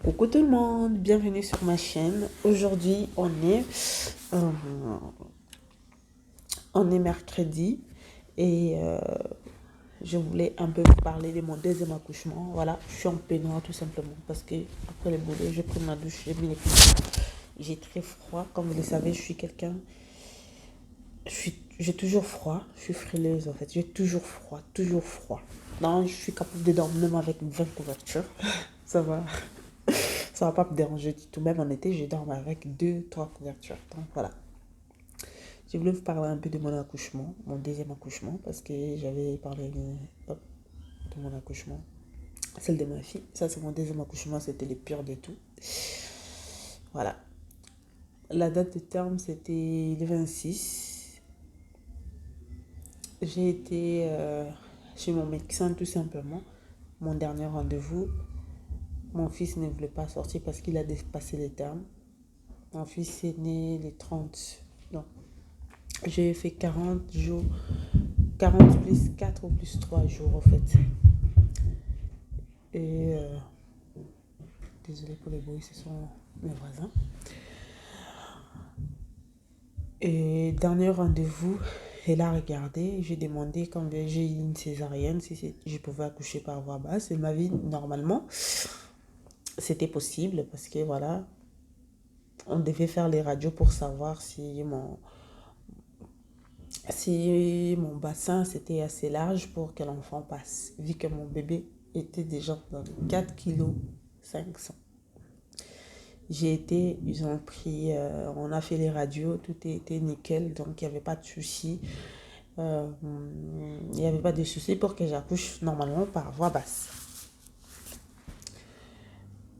Coucou tout le monde, bienvenue sur ma chaîne. Aujourd'hui, euh, on est mercredi et je voulais un peu vous parler de mon deuxième accouchement. Voilà, je suis en peignoir tout simplement parce que après le boulot, j'ai pris ma douche, j'ai mis les pyjamas. J'ai très froid, comme vous le savez, je suis quelqu'un, j'ai toujours froid, je suis frileuse en fait, j'ai toujours froid, toujours froid. Non, je suis capable de dormir même avec 20 couvertures, ça va. Ça va pas me déranger du tout. Même en été, je dors avec deux, trois couvertures. Donc voilà. Je voulais vous parler un peu de mon accouchement, mon deuxième accouchement, parce que j'avais parlé de mon accouchement, celle de ma fille. Ça, c'est mon deuxième accouchement, c'était le pire de tout. Voilà. La date de terme, c'était le 26. J'ai été chez mon médecin tout simplement. Mon dernier rendez-vous. Mon fils ne voulait pas sortir parce qu'il a dépassé les termes. Mon fils est né le 30. Non, j'ai fait 40 jours, 40 plus 4 ou plus 3 jours en fait. Et désolé pour les bruits, ce sont mes voisins. Et dernier rendez-vous, elle a regardé, j'ai demandé quand j'ai eu une césarienne si je pouvais accoucher par voie basse. Elle m'a dit normalement c'était possible parce que voilà, on devait faire les radios pour savoir si mon bassin c'était assez large pour que l'enfant passe, vu que mon bébé était déjà dans les 4 kg 500. J'ai été, ils ont pris, on a fait les radios, tout était nickel, donc il n'y avait pas de souci. Euh, il n'y avait pas de souci pour que j'accouche normalement par voie basse.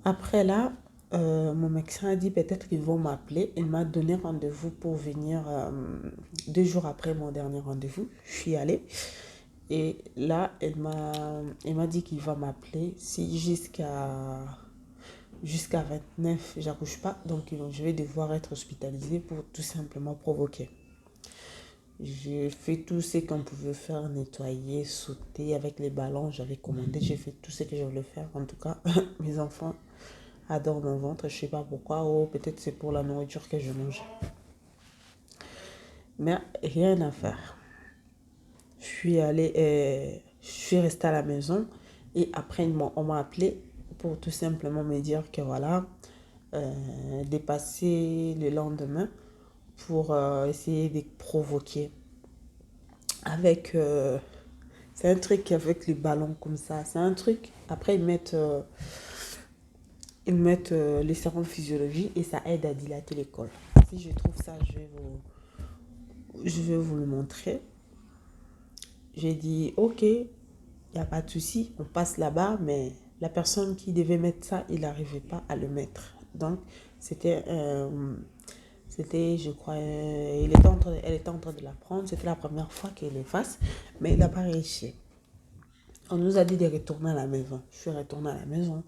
Après là, mon médecin a dit peut-être qu'ils vont m'appeler. Il m'a donné rendez-vous pour venir 2 jours après mon dernier rendez-vous. Je suis allée. Et là, il m'a dit qu'il va m'appeler si jusqu'à 29, j'accouche pas. Donc, je vais devoir être hospitalisée pour tout simplement provoquer. J'ai fait tout ce qu'on pouvait faire, nettoyer, sauter avec les ballons. J'avais commandé, j'ai fait tout ce que je voulais faire. En tout cas, mes enfants adorent mon ventre. Je sais pas pourquoi. Oh, peut-être c'est pour la nourriture que je mange. Mais rien à faire. Je suis restée à la maison et après on m'a appelé pour tout simplement me dire que voilà, dépasser le lendemain pour essayer de provoquer avec c'est un truc avec les ballons comme ça, c'est un truc après ils mettent les sérums physiologie et ça aide à dilater les cols. Si je trouve ça, je vais vous le montrer. J'ai dit ok, il n'y a pas de souci, on passe là-bas, mais la personne qui devait mettre ça, il n'arrivait pas à le mettre. Donc, c'était je crois, elle était en train de la prendre. C'était la première fois qu'elle le fasse, mais il n'a pas réussi. On nous a dit de retourner à la maison. Je suis retournée à la maison.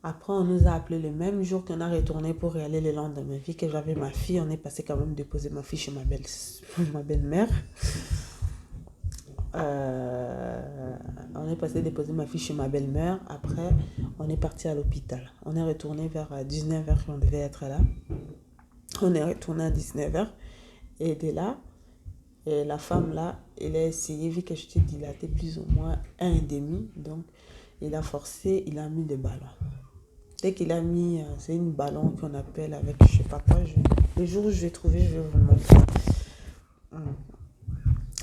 Après, on nous a appelé le même jour qu'on a retourné pour y aller le lendemain. Vu que j'avais ma fille, on est passé quand même déposer ma fille chez ma belle-mère. On est passé déposer ma fille chez ma belle-mère. Après, on est parti à l'hôpital. On est retourné vers 19h quand on devait être là. On est retourné à 19h. Et de là, la femme là, elle a essayé, vu que j'étais dilatée plus ou moins 1,5. Donc, il a forcé, il a mis des ballons. Dès qu'il a mis, c'est une ballon qu'on appelle avec je sais pas quoi. Le jour où je vais trouver, je vais vous le montrer.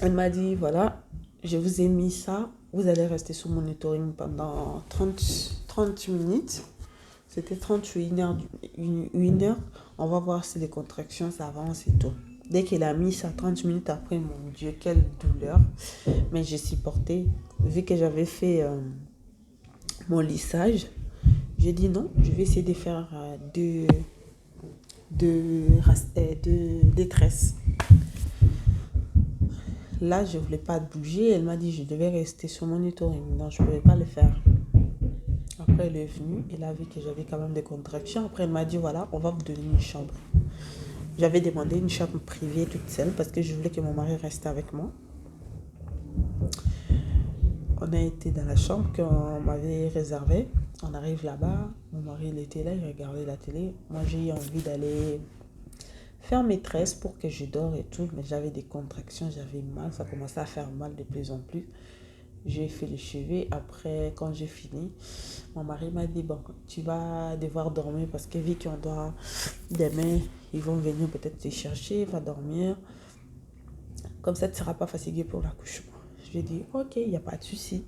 Elle m'a dit, voilà, je vous ai mis ça. Vous allez rester sous monitoring pendant 30 minutes. C'était 38 heures, une heure. On va voir si les contractions s'avancent et tout. Dès qu'il a mis ça 30 minutes après, mon Dieu, quelle douleur. Mais j'ai supporté. Vu que j'avais fait mon lissage, j'ai dit non, je vais essayer de faire de tresses. Là, je ne voulais pas bouger. Elle m'a dit que je devais rester sur monitoring. Donc, je ne pouvais pas le faire. Après, elle est venue. Elle a vu que j'avais quand même des contractions. Après, elle m'a dit, voilà, on va vous donner une chambre. J'avais demandé une chambre privée toute seule parce que je voulais que mon mari reste avec moi. On a été dans la chambre qu'on m'avait réservée. On arrive là-bas, mon mari il était là, il regardait la télé. Moi j'ai eu envie d'aller faire mes tresses pour que je dors et tout, mais j'avais des contractions, j'avais mal, ça commençait à faire mal de plus en plus. J'ai fait les cheveux. Après, quand j'ai fini, mon mari m'a dit, bon, tu vas devoir dormir parce que vu qu'on doit, demain, ils vont venir peut-être te chercher, va dormir. Comme ça, tu ne seras pas fatigué pour l'accouchement. Je lui ai dit, ok, il n'y a pas de souci.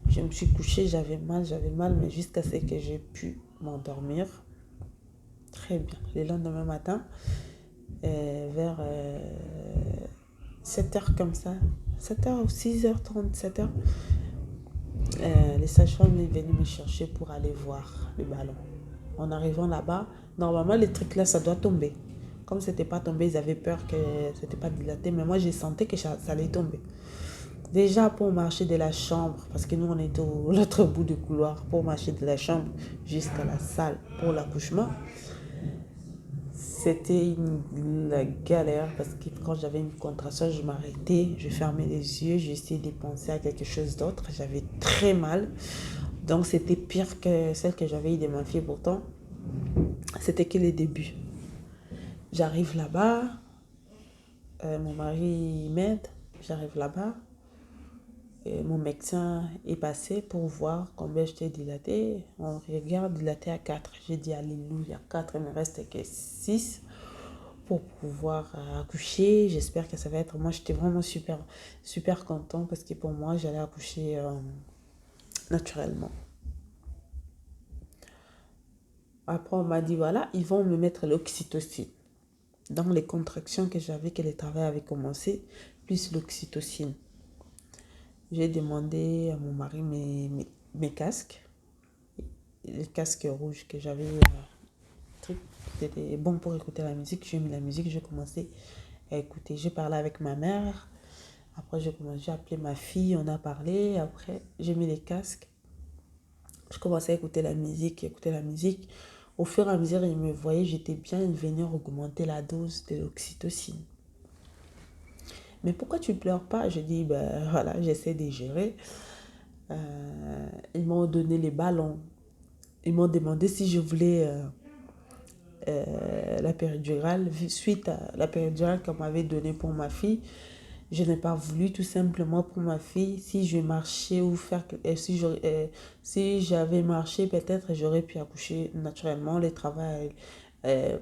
Je me suis couchée, j'avais mal, mais jusqu'à ce que j'ai pu m'endormir. Très bien. Le lendemain matin, vers 7h comme ça, 7h ou 6h30, 7h, les sages-femmes sont venues me chercher pour aller voir le ballon. En arrivant là-bas, normalement, les trucs là, ça doit tomber. Comme c'était pas tombé, ils avaient peur que c'était pas dilaté, mais moi, j'ai senti que ça allait tomber. Déjà, pour marcher de la chambre, parce que nous, on est au l'autre bout du couloir, pour marcher de la chambre jusqu'à la salle pour l'accouchement, c'était la galère parce que quand j'avais une contraction, je m'arrêtais, je fermais les yeux, j'essayais de penser à quelque chose d'autre. J'avais très mal. Donc, c'était pire que celle que j'avais eue de ma fille. Pourtant, c'était que le début. J'arrive là-bas, mon mari m'aide, j'arrive là-bas. Et mon médecin est passé pour voir combien j'étais dilatée. On regarde dilatée à 4. J'ai dit alléluia, 4, il me reste que 6 pour pouvoir accoucher. J'espère que ça va être... Moi, j'étais vraiment super, super contente parce que pour moi, j'allais accoucher naturellement. Après, on m'a dit, voilà, ils vont me mettre l'oxytocine. Dans les contractions que j'avais, que le travail avait commencé, plus l'oxytocine. J'ai demandé à mon mari mes casques. Les casques rouges que j'avais, c'était bon pour écouter la musique. J'ai mis la musique, j'ai commencé à écouter. J'ai parlé avec ma mère. Après, j'ai appelé ma fille, on a parlé. Après, j'ai mis les casques. Je commençais à écouter la musique, Au fur et à mesure, il me voyait, j'étais bien, il venait augmenter la dose de l'oxytocine. Mais pourquoi tu pleures pas? Je dis, ben voilà, j'essaie de gérer. Ils m'ont donné les ballons. Ils m'ont demandé si je voulais la péridurale. Suite à la péridurale qu'on m'avait donnée pour ma fille, je n'ai pas voulu tout simplement pour ma fille. Si je marchais ou faire... si j'avais marché, peut-être j'aurais pu accoucher naturellement. Le travail allait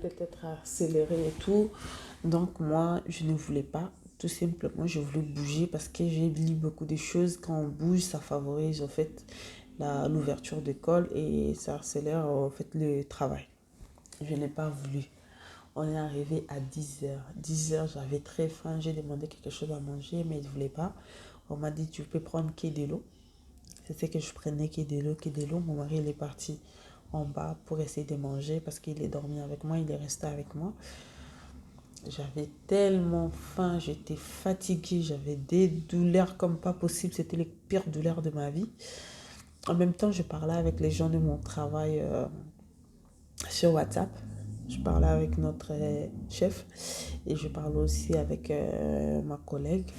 peut-être accélérer et tout. Donc moi, je ne voulais pas. Tout simplement, je voulais bouger parce que j'ai lu beaucoup de choses. Quand on bouge, ça favorise en fait l'ouverture de col et ça accélère en fait le travail. Je n'ai pas voulu. On est arrivé à 10h. 10h, j'avais très faim. J'ai demandé quelque chose à manger, mais il ne voulait pas. On m'a dit, tu peux prendre de l'eau. C'est ce que je prenais, de l'eau. Mon mari, il est parti en bas pour essayer de manger parce qu'il est dormi avec moi, il est resté avec moi. J'avais tellement faim, j'étais fatiguée, j'avais des douleurs comme pas possible. C'était les pires douleurs de ma vie. En même temps, je parlais avec les gens de mon travail sur WhatsApp. Je parlais avec notre chef et je parlais aussi avec ma collègue.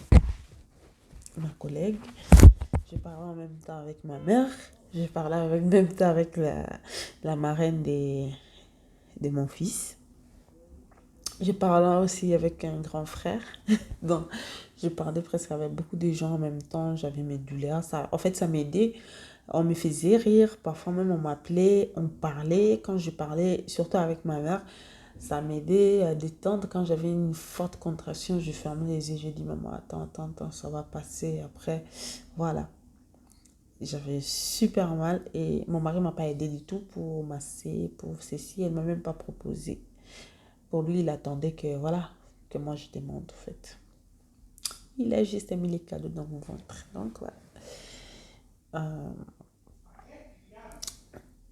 Je parlais en même temps avec ma mère. Je parlais en même temps avec la marraine de mon fils. Je parlais aussi avec un grand frère. Donc, je parlais presque avec beaucoup de gens en même temps. J'avais mes douleurs. Ça, en fait, ça m'aidait. On me faisait rire. Parfois même, on m'appelait. On parlait. Quand je parlais, surtout avec ma mère, ça m'aidait à détendre. Quand j'avais une forte contraction, je fermais les yeux. Je dis, maman, attends, ça va passer. Après, voilà. J'avais super mal et mon mari ne m'a pas aidé du tout pour masser, pour ceci. Elle ne m'a même pas proposé. Pour lui, il attendait que, voilà, que moi je demande, en fait. Il a juste mis les cadeaux dans mon ventre. Donc, voilà.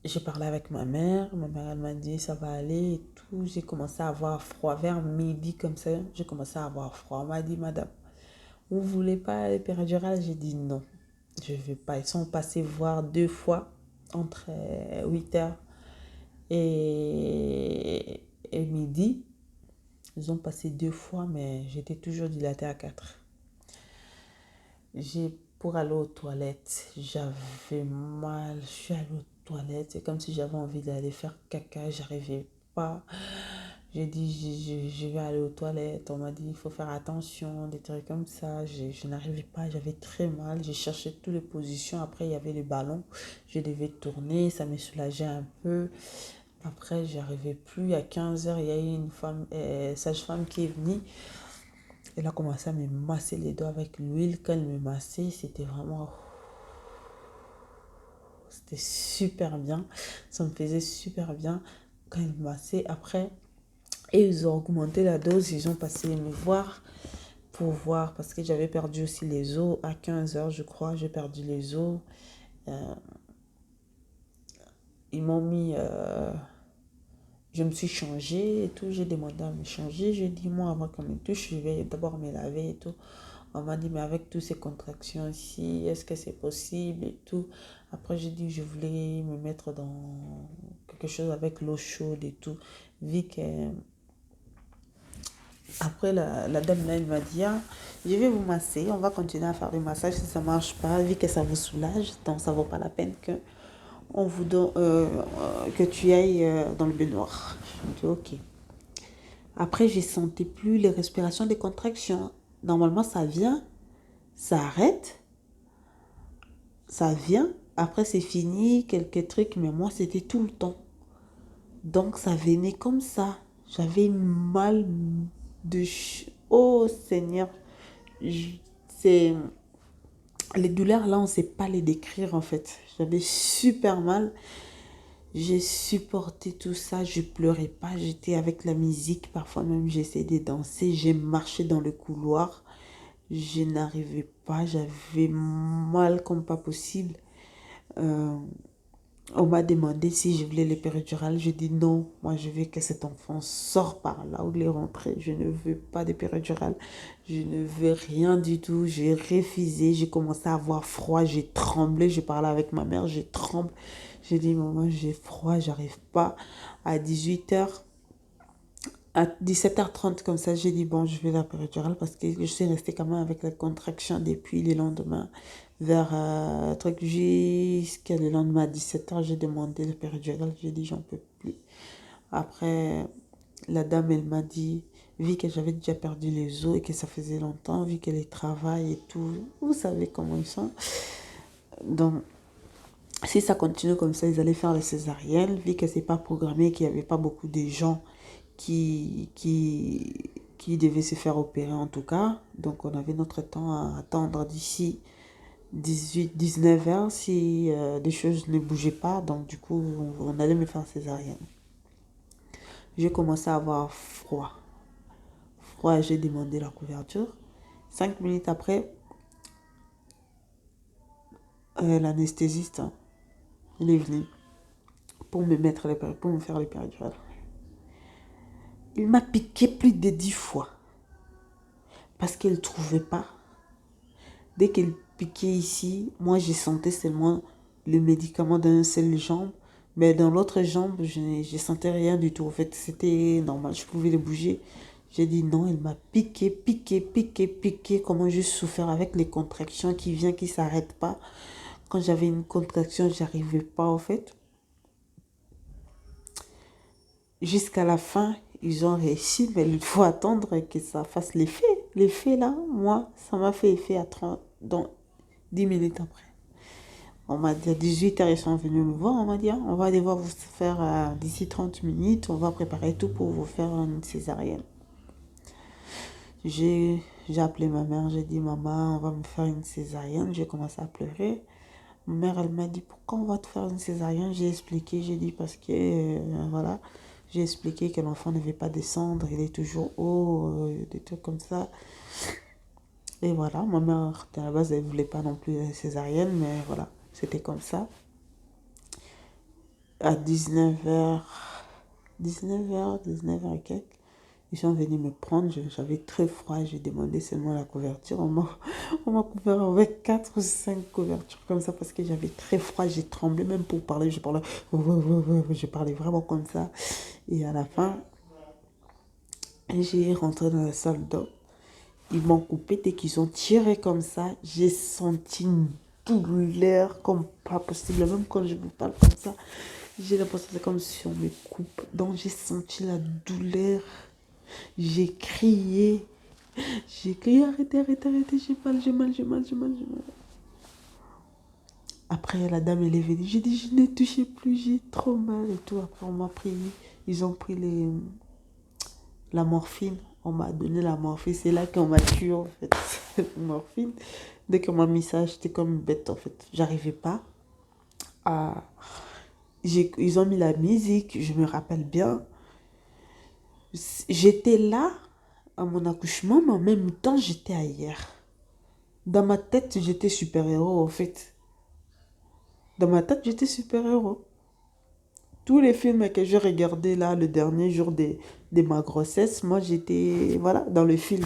J'ai parlé avec ma mère. Ma mère, elle m'a dit, ça va aller et tout. J'ai commencé à avoir froid. Vers midi, comme ça, j'ai commencé à avoir froid. On m'a dit, madame, vous ne voulez pas les péridurales? J'ai dit non, je ne veux pas. Ils sont passés voir 2 fois entre 8h et midi. Ils ont passé 2 fois, mais j'étais toujours dilatée à 4. J'ai pour aller aux toilettes. J'avais mal. Je suis allée aux toilettes. C'est comme si j'avais envie d'aller faire caca. J'arrivais pas. J'ai dit, je vais aller aux toilettes. On m'a dit, il faut faire attention, des trucs comme ça. Je n'arrivais pas, j'avais très mal. J'ai cherché toutes les positions. Après, il y avait les ballons. Je devais tourner, ça me soulageait un peu. Après, j'arrivais plus. À 15 heures, il y a eu une femme, sage-femme qui est venue. Elle a commencé à me masser les doigts avec l'huile. Quand elle me massait, c'était vraiment... C'était super bien. Ça me faisait super bien quand elle me massait. Après... Et ils ont augmenté la dose, ils ont passé me voir pour voir, parce que j'avais perdu aussi les os à 15 heures, je crois, j'ai perdu les os. Ils m'ont mis, je me suis changée et tout, j'ai demandé à me changer. J'ai dit, moi, avant qu'on me touche, je vais d'abord me laver et tout. On m'a dit, mais avec toutes ces contractions ici, est-ce que c'est possible et tout. Après, j'ai dit, je voulais me mettre dans quelque chose avec l'eau chaude et tout, vu que... Après, la dame là, elle m'a dit, ah, je vais vous masser, on va continuer à faire le massage. Si ça ne marche pas, vu que ça vous soulage, donc ça ne vaut pas la peine que, on vous donne, que tu ailles dans le baignoire. Je me dis, ok. Après, je ne sentais plus les respirations des contractions. Normalement, ça vient, ça arrête, ça vient. Après, c'est fini, quelques trucs, mais moi, c'était tout le temps. Donc, ça venait comme ça. J'avais mal de... Oh Seigneur, c'est... Les douleurs là, on ne sait pas les décrire en fait. J'avais super mal. J'ai supporté tout ça. Je pleurais pas. J'étais avec la musique. Parfois même, j'essayais de danser. J'ai marché dans le couloir. Je n'arrivais pas. J'avais mal comme pas possible. On m'a demandé si je voulais les péridurales. Je dis non. Moi, je veux que cet enfant sorte par là où il est rentré. Je ne veux pas de péridurales. Je ne veux rien du tout. J'ai refusé. J'ai commencé à avoir froid. J'ai tremblé. Je parlais avec ma mère. J'ai tremblé. J'ai dit, maman, j'ai froid. J'arrive pas. À 18 heures, à 17h30 comme ça, j'ai dit, bon, je vais la péridurale parce que je suis restée quand même avec la contraction depuis le lendemain. Vers truc jusqu'à le lendemain à 17h, j'ai demandé la péridurale. J'ai dit, j'en peux plus. Après, la dame, elle m'a dit, vu que j'avais déjà perdu les os et que ça faisait longtemps, vu que les travail et tout, vous savez comment ils sont. Donc, si ça continue comme ça, ils allaient faire les césariennes, vu que c'est pas programmé, qu'il n'y avait pas beaucoup de gens qui devaient se faire opérer en tout cas. Donc on avait notre temps à attendre d'ici 18-19 heures si des choses ne bougeaient pas. Donc du coup, on allait me faire césarienne. J'ai commencé à avoir froid. Froid, j'ai demandé la couverture. 5 minutes après, l'anesthésiste, il est venu pour pour me faire les péridurales. Il m'a piqué plus de 10 fois parce qu'il ne trouvait pas. Dès qu'elle piquait ici, moi je sentais seulement le médicament dans une seule jambe, mais dans l'autre jambe, je ne sentais rien du tout. En fait, c'était normal, je pouvais le bouger. J'ai dit non, elle m'a piqué, piqué, piqué, piqué. Comment j'ai souffert avec les contractions qui viennent, qui ne s'arrêtent pas. Quand j'avais une contraction, je n'arrivais pas en fait. Jusqu'à la fin, ils ont réussi, mais il faut attendre que ça fasse l'effet. L'effet là, moi, ça m'a fait effet à 30, donc 10 minutes après. On m'a dit à 18h, ils sont venus me voir. On m'a dit, ah, on va devoir vous faire d'ici 30 minutes. On va préparer tout pour vous faire une césarienne. J'ai appelé ma mère. J'ai dit, maman, on va me faire une césarienne. J'ai commencé à pleurer. Ma mère, elle m'a dit, pourquoi on va te faire une césarienne? J'ai expliqué. J'ai dit, parce que, voilà. J'ai expliqué que l'enfant ne veut pas descendre. Il est toujours haut, des trucs comme ça. Et voilà, ma mère, à la base, elle ne voulait pas non plus la césarienne, mais voilà, c'était comme ça. À 19h et quelques, ils sont venus me prendre. J'avais très froid, j'ai demandé seulement la couverture. On m'a couvert avec 4 ou 5 couvertures comme ça parce que j'avais très froid, j'ai tremblé même pour parler. Je parlais vraiment comme ça. Et à la fin, j'ai rentré dans la salle d'eau. Ils m'ont coupé. Dès qu'ils ont tiré comme ça, j'ai senti une douleur comme pas possible. Même quand je vous parle comme ça, j'ai l'impression que c'est comme si on me coupe. Donc j'ai senti la douleur. J'ai crié. J'ai crié, arrêtez, arrêtez, arrêtez, j'ai mal, j'ai mal, j'ai mal, j'ai mal, j'ai mal. Après, la dame, elle est venue. J'ai dit, je ne touchez plus, j'ai trop mal et tout. Après, on m'a pris, ils ont pris la morphine. On m'a donné la morphine. C'est là qu'on m'a tué, en fait, cette morphine. Dès qu'on m'a mis ça, j'étais comme une bête, en fait. J'arrivais pas à... Ils ont mis la musique, je me rappelle bien. J'étais là, à mon accouchement, mais en même temps, j'étais ailleurs. Dans ma tête, j'étais super-héros, en fait. Dans ma tête, j'étais super-héros. Tous les films que j'ai regardés là, le dernier jour de ma grossesse, moi, j'étais, voilà, dans le film.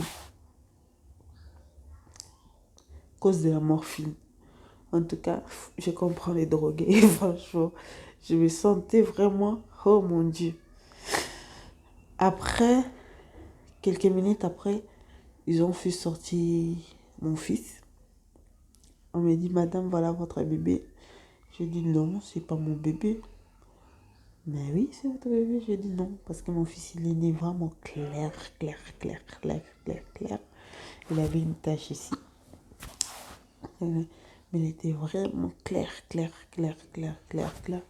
À cause de la morphine. En tout cas, je comprends les drogués, franchement. Je me sentais vraiment, oh mon Dieu. Après, quelques minutes après, ils ont fait sortir mon fils. On m'a dit, madame, voilà votre bébé. J'ai dit, non, c'est pas mon bébé. Mais oui, c'est votre bébé. J'ai dit non, parce que mon fils, il est né vraiment clair, clair, clair, clair, clair, clair. Il avait une tache ici. Mais il était vraiment clair, clair, clair, clair, clair, clair.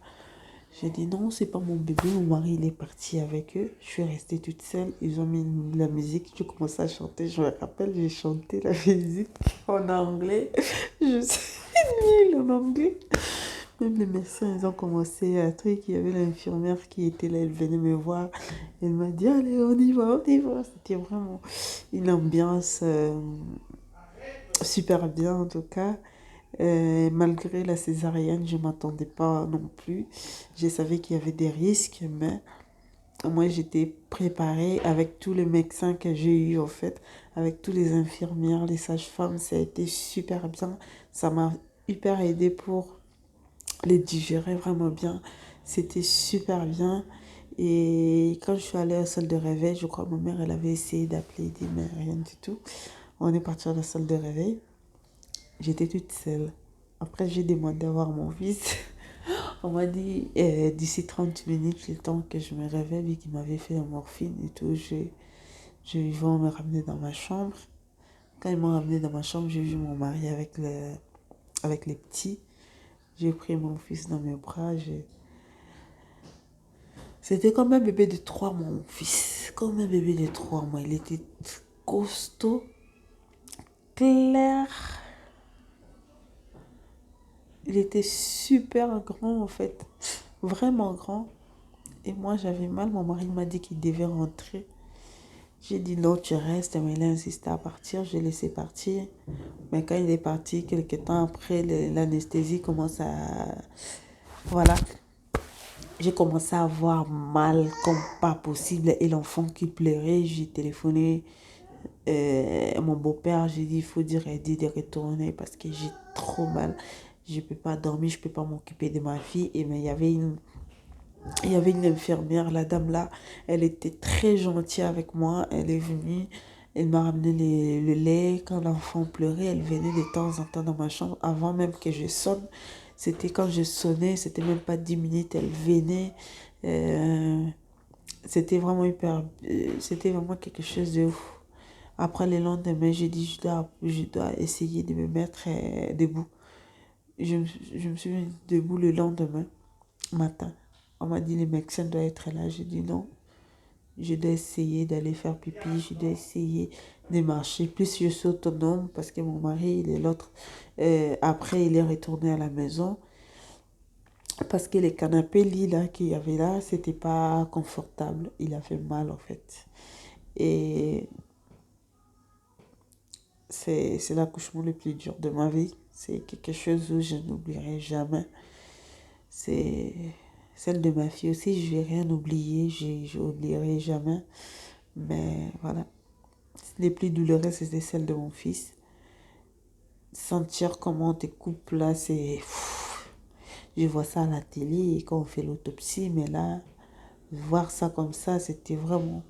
J'ai dit non, c'est pas mon bébé. Mon mari, il est parti avec eux. Je suis restée toute seule. Ils ont mis la musique. Je commençais à chanter. Je me rappelle, j'ai chanté la musique en anglais. Je suis nulle en anglais. Même les médecins, ils ont commencé à truc. Il y avait l'infirmière qui était là, elle venait me voir. Elle m'a dit, allez, on y va, on y va. C'était vraiment une ambiance super bien, en tout cas. Malgré la césarienne, je ne m'attendais pas non plus. Je savais qu'il y avait des risques, mais moi, j'étais préparée avec tous les médecins que j'ai eus, en fait, avec tous les infirmières, les sages-femmes. Ça a été super bien. Ça m'a hyper aidé pour les digérer vraiment bien. C'était super bien. Et quand je suis allée à la salle de réveil, je crois que ma mère, elle avait essayé d'appeler, dit, mais rien du tout. On est parti à la salle de réveil. J'étais toute seule. Après, j'ai demandé à voir mon fils. On m'a dit, d'ici 30 minutes, le temps que je me réveille, vu qu'il m'avait fait la morphine et tout, ils vont me ramener dans ma chambre. Quand ils m'ont ramené dans ma chambre, j'ai vu mon mari avec les petits. J'ai pris mon fils dans mes bras. C'était comme un bébé de 3 mois, mon fils. Comme un bébé de 3 mois. Il était costaud, clair. Il était super grand, en fait. Vraiment grand. Et moi, j'avais mal. Mon mari m'a dit qu'il devait rentrer. J'ai dit non, tu restes. Mais il a insisté à partir. J'ai laissé partir. Mais quand il est parti, quelques temps après, l'anesthésie commence à... Voilà. J'ai commencé à avoir mal comme pas possible. Et l'enfant qui pleurait, j'ai téléphoné à mon beau-père. J'ai dit, il faut dire à Eddie de retourner parce que j'ai trop mal. Je ne peux pas dormir, je ne peux pas m'occuper de ma fille. Et mais il y avait une infirmière, la dame là, elle était très gentille avec moi. Elle est venue, elle m'a ramené le lait. Quand l'enfant pleurait, elle venait de temps en temps dans ma chambre avant même que je sonne. C'était quand je sonnais, c'était même pas 10 minutes, elle venait. Euh, c'était vraiment c'était vraiment quelque chose de ouf. Après le lendemain, j'ai dit, je dois essayer de me mettre debout. Je me suis mis debout le lendemain matin. On m'a dit, le médecin doit être là. J'ai dit non. Je dois essayer d'aller faire pipi. Je dois essayer de marcher. Plus je suis autonome parce que mon mari, il est l'autre. Après, il est retourné à la maison. Parce que les canapés lits là qu'il y avait là, c'était pas confortable. Il avait mal en fait. Et c'est l'accouchement le plus dur de ma vie. C'est quelque chose où je n'oublierai jamais. C'est celle de ma fille aussi, je vais rien oublier, je n'oublierai jamais. Mais voilà, les plus douloureuses, c'était celle de mon fils. Sentir comment on te coupe là, c'est... Je vois ça à la télé quand on fait l'autopsie, mais là, voir ça comme ça, c'était vraiment,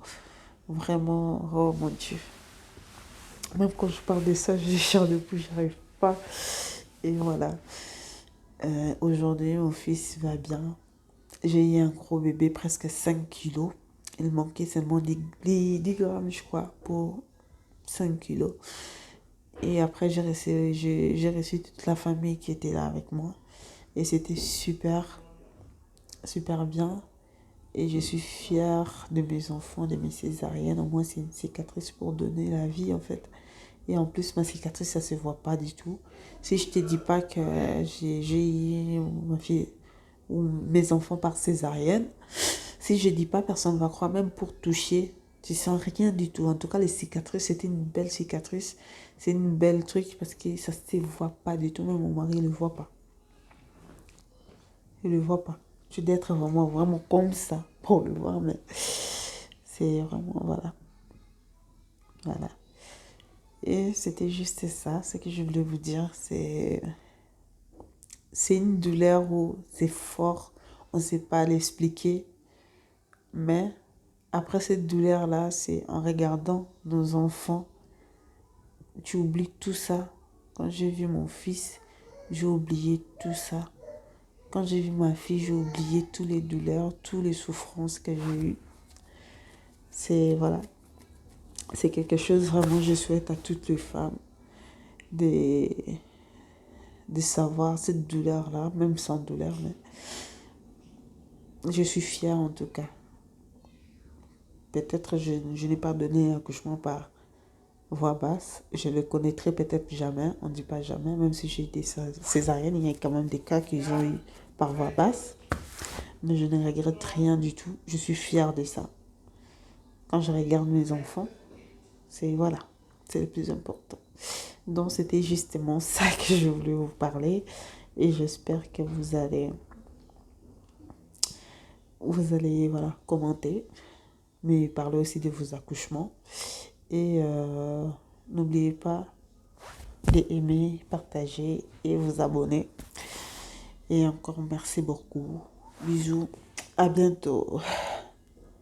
vraiment, oh mon Dieu. Même quand je parle de ça, j'ai chair de poule, j'arrive pas. Et voilà. Aujourd'hui, mon fils va bien. J'ai eu un gros bébé, presque 5 kilos. Il manquait seulement 10 grammes, je crois, pour 5 kilos. Et après, j'ai reçu toute la famille qui était là avec moi. Et c'était super, super bien. Et je suis fière de mes enfants, de mes césariennes. Au moins, c'est une cicatrice pour donner la vie, en fait. Et en plus, ma cicatrice, ça se voit pas du tout. Si je te dis pas que j'ai eu ma fille ou mes enfants par césarienne, si je dis pas, personne ne va croire, même pour toucher. Tu sens rien du tout. En tout cas, les cicatrices, c'était une belle cicatrice. C'est une belle truc parce que ça se voit pas du tout. Même mon mari ne le voit pas. Il le voit pas. Tu dois être vraiment, vraiment comme ça pour le voir, mais c'est vraiment, voilà. Voilà. Et c'était juste ça, ce que je voulais vous dire. C'est une douleur où c'est fort, on ne sait pas l'expliquer, mais après cette douleur-là, c'est en regardant nos enfants, tu oublies tout ça. Quand j'ai vu mon fils, j'ai oublié tout ça. Quand j'ai vu ma fille, j'ai oublié toutes les douleurs, toutes les souffrances que j'ai eues. C'est, voilà, c'est quelque chose vraiment, je souhaite à toutes les femmes de, de savoir cette douleur-là, même sans douleur, mais je suis fière en tout cas. Peut-être je n'ai pas donné un accouchement par voix basse. Je le connaîtrai peut-être jamais. On ne dit pas jamais. Même si j'ai été césarienne, il y a quand même des cas qu'ils ont eu par voix basse. Mais je ne regrette rien du tout. Je suis fière de ça. Quand je regarde mes enfants, c'est voilà, c'est le plus important. Donc c'était justement ça que je voulais vous parler. Et j'espère que vous allez voilà, commenter, mais parler aussi de vos accouchements. Et n'oubliez pas d'aimer, partager et vous abonner. Et encore merci beaucoup. Bisous. À bientôt.